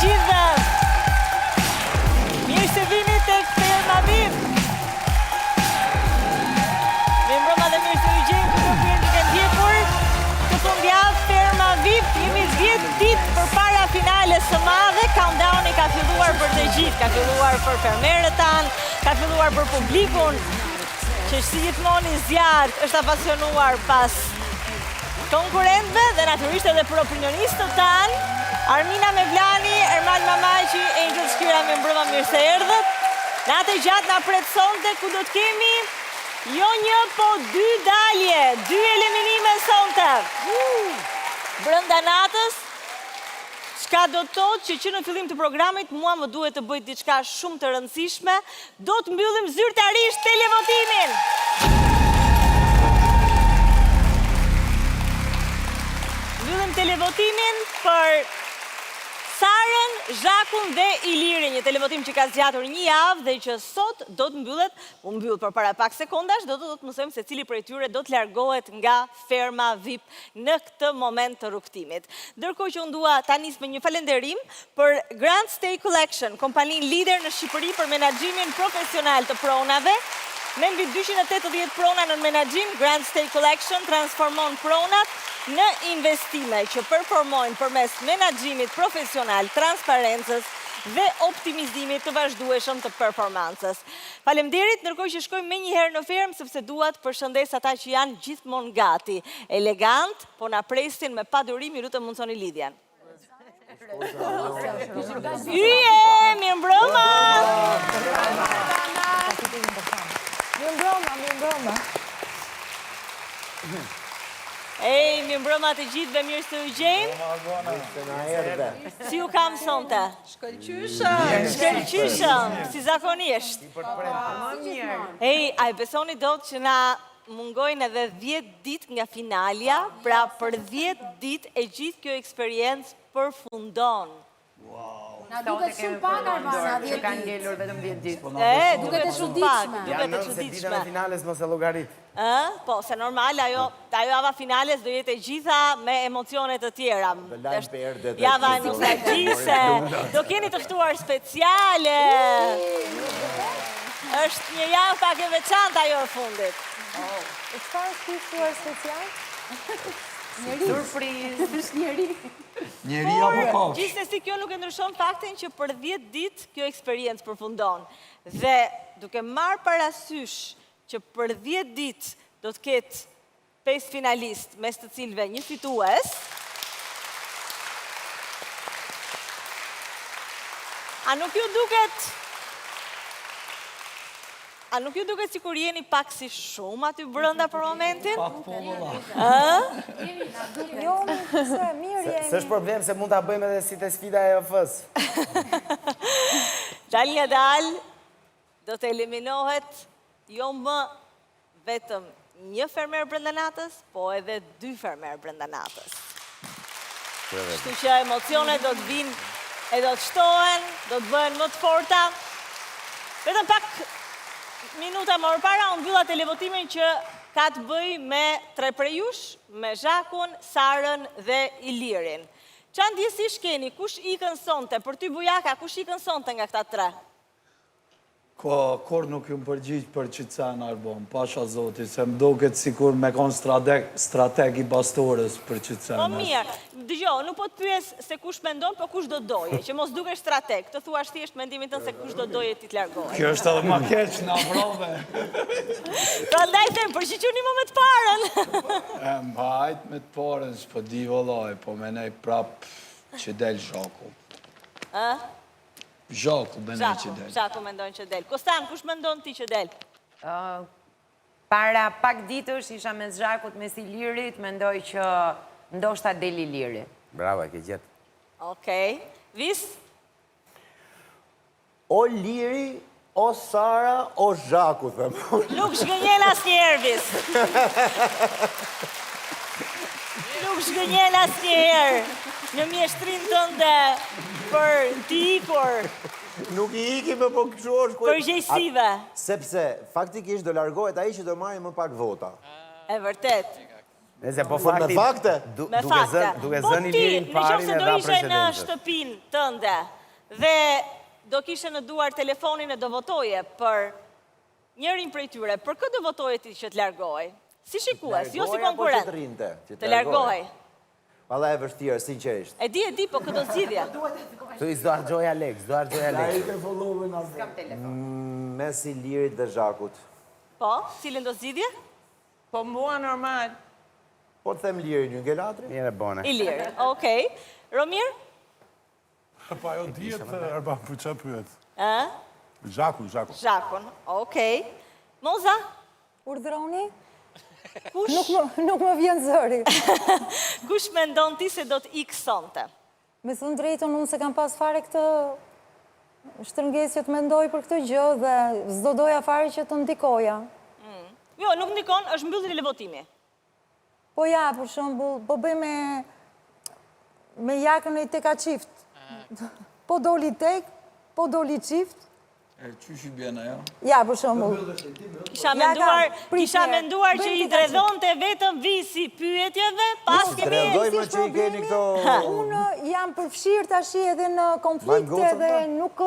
gjithëve! Mirë se vini tek Ferma VIP! Mirë mbrëma dhe mirë se u gjejmë këto klientë që kanë ndjekur të fundjavë Ferma VIP. Jemi 10 ditë përpara finales së madhe. Countdowni ka filluar për të gjithë, ka filluar për fermerët tanë, ka filluar për publikun që si gjithmonë i zjarrt është apasionuar pas konkurrentëve dhe natyrisht edhe për opinionistët tanë. Armina Mevlani, Ermal Mamaqi, Angel Shkira me mbrëma mirë se erdhët. Natë e gjatë na pretësonte ku do të kemi jo një, po 2 dalje, 2 eliminime sonte. Brenda natës, çka do të thotë që në fillim të programit mua më duhet të bëj diçka shumë të rëndësishme, do të mbyllim zyrtarisht televotimin. Mbyllim televotimin për Sarën, Zhakun dhe Ilirin, një televotim që ka zgjatur një javë dhe që sot do të mbyllet, u mbyll për para pak sekondash, do të mësojmë se cili prej tyre do të largohet nga Ferma VIP në këtë moment të rrugtimit. Ndërkohë që unë dua ta nis me një falënderim për Grand Stay Collection, kompaninë lider në Shqipëri për menaxhimin profesional të pronave. Me mbi 280 prona në menaxhim, Grand Stay Collection transformon pronat në investime që performojnë përmes menaxhimit profesional, transparencës dhe optimizimit të vazhdueshëm të performancës. Faleminderit, ndërkohë që shkojmë me njëherë në fermë, sepse dua të përshëndes ata që janë gjithmonë gati, elegant, po na presin me padurim, ju lutem mundsoni lidhjen. Yje, mirë mbrëma! Mirë mbrëma. Ej, mirë mbrëma të gjithëve, mirë se u gjejmë. Si u kam sonte? Shkëlqyshëm, si zakonisht. Ej, a e besoni dot që na mungojnë edhe 10 ditë nga finalja, pra për 10 ditë e gjithë kjo eksperiencë përfundon. Na duket shumë pak Armana, 10 ditë. Kanë ngelur vetëm 10 ditë. Duket e çuditshme. Duket e çuditshme. Ditën e finales mos e llogarit. Po, se normal, ajo java finales do jetë e gjitha me emocione të tjera. Java nostalgjise, do keni të ftuar speciale. Është një javë pak e veçantë ajo e fundit. Çfarë është ky ftuar special? Surprizë. Është njeri. Njeri apo kosh? Gjithsesi kjo nuk e ndryshon faktin që për 10 ditë kjo eksperiencë përfundon. Dhe duke marrë parasysh që për 10 ditë do të ketë 5 finalist, mes të cilëve një fitues, a nuk ju duket sikur jeni pak si shumë aty brenda për momentin? Pak po valla. Jo, se mirë jemi. S'është problem se mund ta bëjmë edhe si te sfida e EF-s. Dal nga dal, do të eliminohet jo më vetëm një fermer brenda natës, po edhe 2 fermer brenda natës. Kështu që emocionet do të vinë e do të shtohen, do të bëhen më të forta. Vetëm pak minuta më përpara unë mbylla televotimin që ka të bëj me 3 prej jush, me Zhakun, Sarën dhe Ilirin. Qa ndjesish keni, kush ikën sonte, për ty Bujaka, kush ikën sonte nga këta 3? Kur nuk ju më përgjigj për qitsen Arbon, pasha zoti, se më duket sikur me konë strateg i bastores për qitsen. Po mirë, dëgjo, nuk po të pyes se kush mendon, po kush do doje, që mos duke strateg, të thua thjesht mendimin tënë se kush do doje ti të largohet. Kjo është edhe ma keq në avrove. Pra ndaj them, përshqyquni më me të parën. Mbajt me të parën, s'po di vëllaj, po menej prap që del Zhaku. Zhaku menej që del. Zhaku mendon që del. Kostan, kush mendon ti që del? Para pak ditësh isha me Zhakut, me Ilirit, mendoj që ndoshta del Iliri. Bravo, e ke gjetë. Okej. Vis? O Liri, o Sara, o Zhaku, thëmë. Nuk shgënjen asnjëherë, Vis. Nuk shgënjen asnjëherë në mjeshtrin tënde për ti ikur. Nuk i iki me po këshu është... Përgjegjësive. Sepse, faktikisht do largohet ai që do marrë më pak vota. E vërtet. Nëse po Por me fakti... fakte? Me fakte. Duke Po zënë ti, Ilirin në parin qoftë e se do dha ishe në precedentet. shtëpinë tënde dhe do kishe në duar telefonin e do votoje për njërin prej tyre, për këtë do votoje ti që të largohej? Si shikues, jo si konkurent. Të largohej. Valla e vështirë, sinqerisht. E di, po këtë do zgjidhja. Tu i s'do harxoj Alex, s'do harxoj Alex. Mes Ilirit dhe Zhakut. Po, cilën do zgjidhje? Po mua normal. Po të them Lirin, ju ngelatri? Mire bone. Ilir, okej. Romir? Po ajo dihet Erban për çfarë pyet? Ë? Zhaku. Zhakun, okej. Moza? Urdhroni? Kush? Nuk më vjen zëri. Kush mendon ti se do të ikë sonte? Me thënë drejtën, unë se kam pas fare këtë shtrëngesje të mendoj për këtë gjë dhe s'do doja fare që të ndikoja. Jo, nuk ndikon, është mbyllur televotimi. Po ja, për shembull, po bëj me jakën e teka qift. Po doli tek, po doli qift. Qysh i bjena, jo? Ja, për shembull. Kisha menduar që i dredhonte vetëm visi pyetjeve, pas kemi... Drejtojmë që i keni këto... Unë jam përfshirë tash edhe në konflikte dhe nuk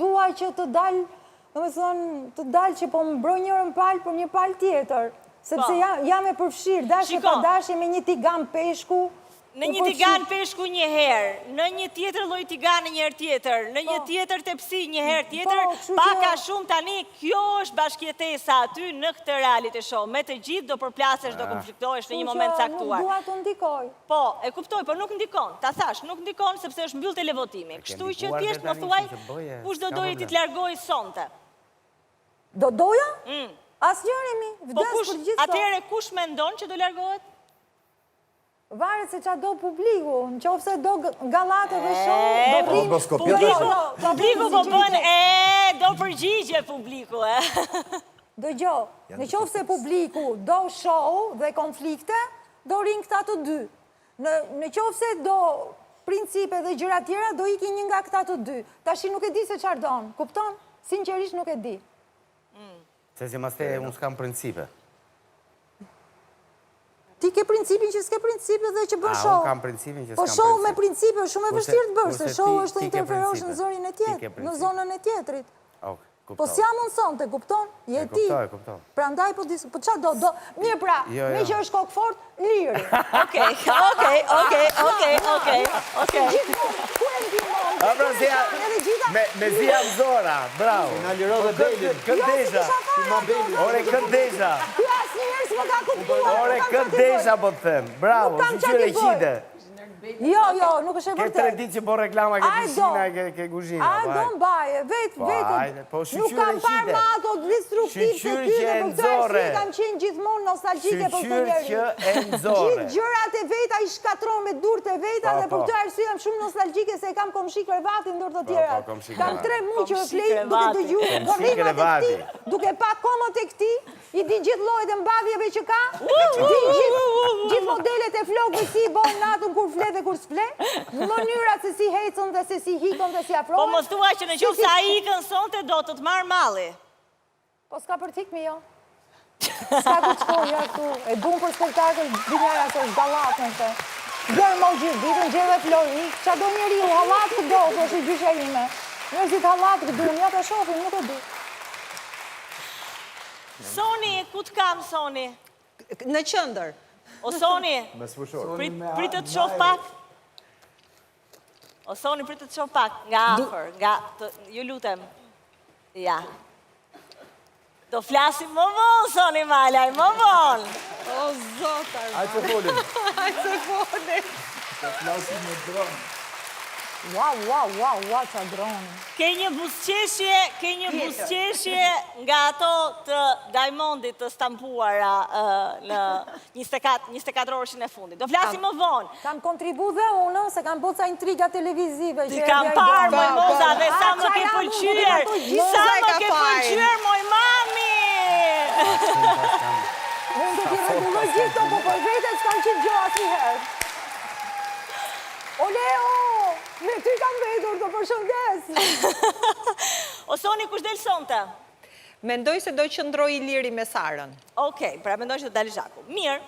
dua që të dalë, të dalë që po më mbroj njërën palë për një palë tjetër. Sepse jam e përfshirë, dashje pa dashje me një tigan peshku. Në një tigan peshku një herë, në një tjetër lloj tigane një herë tjetër, në një tjetër tepsi një herë tjetër, paka shumë tani, kjo është bashkjetesa aty në këtë reality show. Me të gjithë do përplasesh, do konfliktohesh në një moment caktuar. Nuk dua të ndikoj. Po, e kuptoj, por nuk ndikon. Ta thash, nuk ndikon sepse është mbyll televotimi. Kështu që thjesht më thuaj, kush do doje ti të largohej sonte? Do doja? Asnjëri vdes për gjithë. Atëherë kush mendon që do largohet? Varet se qa do publiku, në qofë se do galate dhe show, do rrinë... Publiku po bën, do përgjigje publiku, Do gjo, në qofë se publiku do show dhe konflikte, do rrinë këta të dy. Në qofë se do principe dhe gjëra tjera, do iki një nga këta të dy. Tashi nuk e di se qarë donë, kupton? Sinqerisht nuk e di. Se si maste, unë s'kam principe. Ti ke principin që s'ke principe dhe që bën show. Unë kam principin që s'kam Po principe. show me principe është shumë e vështirë të bërë, se show është të ti ke interferosh në principe. zërin e tjetër, në zonën e tjetrit. Po si jam unë sonte, kupton? Je ti. Kuptoj. Pra ndaj po disë, po qa do, mirë pra, me që është kokë fort, liri. Okej. Ku e ndihmon? A pra me zia Zora, bravo. Na liro dhe Belit. Këndesha. Ore këndesha. Kjo asë njërë s'më ka kuptuar. Ore këndesha po të them. Bravo, shqyre qide. Jo, nuk është e Ke vërtet. 3 ditë që po reklama ke piscina, ke kuzhina. A do mbaje, vetë. Nuk kam parë ma ato destruktiv se ty dhe për këtë arsye kam qenë gjithmonë nostalgjike për këtë njeri. Shqyr që e nxore. Gjithë gjërat e veta i shkatron me durët e veta dhe për këtë arsye jam shumë nostalgjike se kam komshi krevatin ndër të tjera. Kam 3 muaj që flej duke dëgju korrimat e këtij, duke pa komët e këtij, i di gjithë llojet e mbadhjeve që ka, di gjithë modelet e flokëve si bën natën kur fle dhe kur s'fle, mënyrat se si hecën dhe se si hikën dhe si afrohen. Po mos thuaj që në qoftë se ai ikën sonte do të marr malli. Po s'ka për t'ikmi jo. S'ka për t'shkoja këtu. E bun për spektakël, dinjara se është gallat në të. Gjerë më gjithë, ditën gjeve flori, qa do njeri u hallat këdo, të është i gjyshe ime. Njerëzit hallat këdu, një të shofin, nuk e di. Soni, ku të kam Soni? Në qëndër. O Soni, Me sfushor. pritë të shoh pak. O Soni, pritë të shoh pak, nga afer, ju lutem. Ja. Do flasim më vonë, Soni Malaj, më vonë. O, zotar. Ajë që folim. Ajë që folim. Flasim me dronë. Wow, qa droni. Ke një busqeshje nga ato të Diamondit të stampuara në 24 orëshin e fundit. Do flasim më vonë. Kam kontribu dhe unë, se kam boca intriga televizive. Ti kam parë, moj Moza, dhe sa më ke pëlqyer. Sa më ke pëlqyer, moj mami. Unë do t'i regulloj gjithë, po për vete s'kam qitë gjë asnjëherë. O Leo, me ty kam vetur të përshëndes. O Soni, kush del sonte? Mendoj se do qëndroj Iliri me Sarën. Okej, pra mendoj që do dalë Zhaku. Mirë,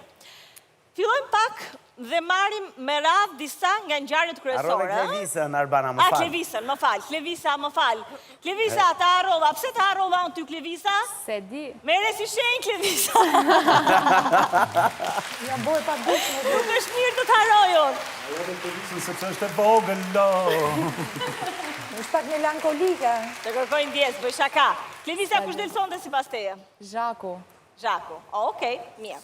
Fillojmë pak dhe marim me radhë disa nga ngjarjet kryesore. Harrove Klevisën, Arbana, më fal. Klevisën, më fal. Klevisa, më fal. Klevisa, ta harrova. Pse ta harrova unë ty, Klevisa? Se di. Mere si shenjë, Klevisa. Ja boj pa dishme. Nuk është mirë të të harroj unë. Sepse është e vogël, lo. Është pak melankolike. Të kërkoj ndjes, bëj shaka. Klevisa, kush del sonte sipas teje? Zhaku. Zhaku. Okej, mirë.